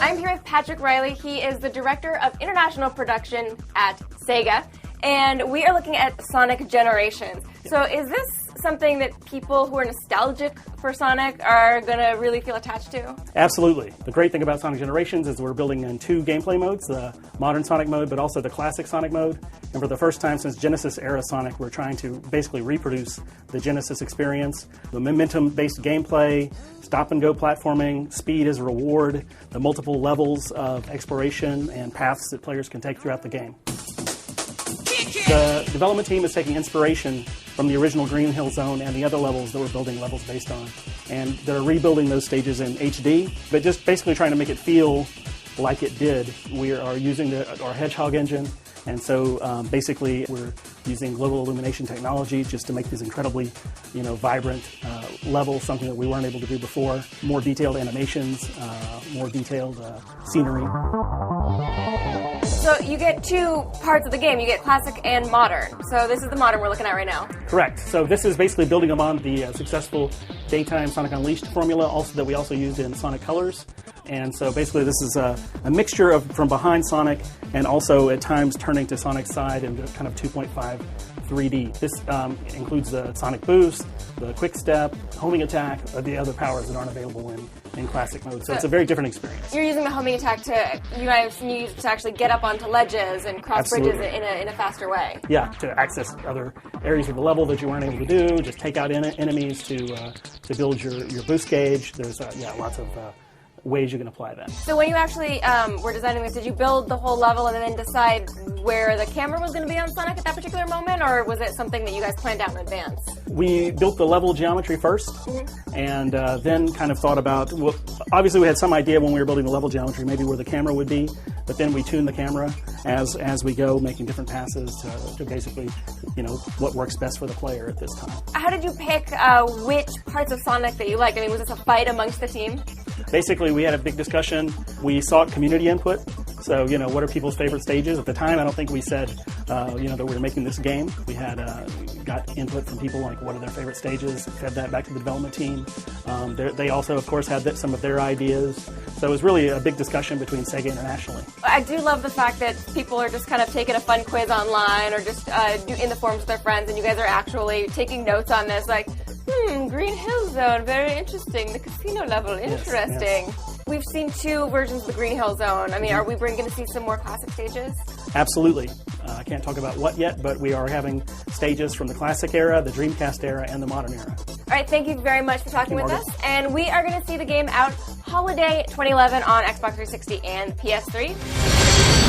I'm here with Patrick Riley. He is the Director of International Production at Sega, and we are looking at Sonic Generations. So is this something that people who are nostalgic for Sonic are going to really feel attached to? Absolutely. The great thing about Sonic Generations is we're building in two gameplay modes, the modern Sonic mode, but also the classic Sonic mode. And for the first time since Genesis era Sonic, we're trying to basically reproduce the Genesis experience. The momentum-based gameplay, stop-and-go platforming, speed as a reward, the multiple levels of exploration and paths that players can take throughout the game. The development team is taking inspiration from the original Green Hill Zone and the other levels that we're building levels based on. And they're rebuilding those stages in HD, but just basically trying to make it feel like it did. We are using our Hedgehog engine, and so basically we're using global illumination technology just to make these incredibly, vibrant levels, something that we weren't able to do before. More detailed animations, more detailed scenery. So you get two parts of the game. You get classic and modern. So this is the modern we're looking at right now. Correct. So this is basically building upon the successful daytime Sonic Unleashed formula that we also used in Sonic Colors. And so basically this is a mixture of from behind Sonic and also at times turning to Sonic's side in the kind of 2.5 3D. This includes the Sonic Boost, the Quick Step, homing attack, the other powers that aren't available in classic mode. So it's a very different experience. You're using the homing attack to actually get up onto ledges and cross bridges in a faster way. Yeah, to access other areas of the level that you weren't able to do, just take out enemies to build your boost gauge. There's lots of ways you can apply that. So when you actually were designing this, did you build the whole level and then decide where the camera was going to be on Sonic at that particular moment, or was it something that you guys planned out in advance? We built the level geometry first, and then kind of thought about, well, obviously we had some idea when we were building the level geometry, maybe where the camera would be, but then we tuned the camera as we go, making different passes to basically, what works best for the player at this time. How did you pick which parts of Sonic that you liked? I mean, was this a fight amongst the team? Basically, we had a big discussion. We sought community input. So, what are people's favorite stages? At the time, I don't think we said, that we were making this game. We had got input from people, like what are their favorite stages, fed that back to the development team. They also, of course, had some of their ideas. So it was really a big discussion between Sega internationally. I do love the fact that people are just kind of taking a fun quiz online or just in the forums with their friends, and you guys are actually taking notes on this, like, Green Hill Zone, very interesting. The casino level, interesting. Yes. We've seen two versions of the Green Hill Zone. I mean, are we going to see some more classic stages? Absolutely. I can't talk about what yet, but we are having stages from the classic era, the Dreamcast era, and the modern era. All right, thank you very much for talking with us. And we are going to see the game out holiday 2011 on Xbox 360 and PS3.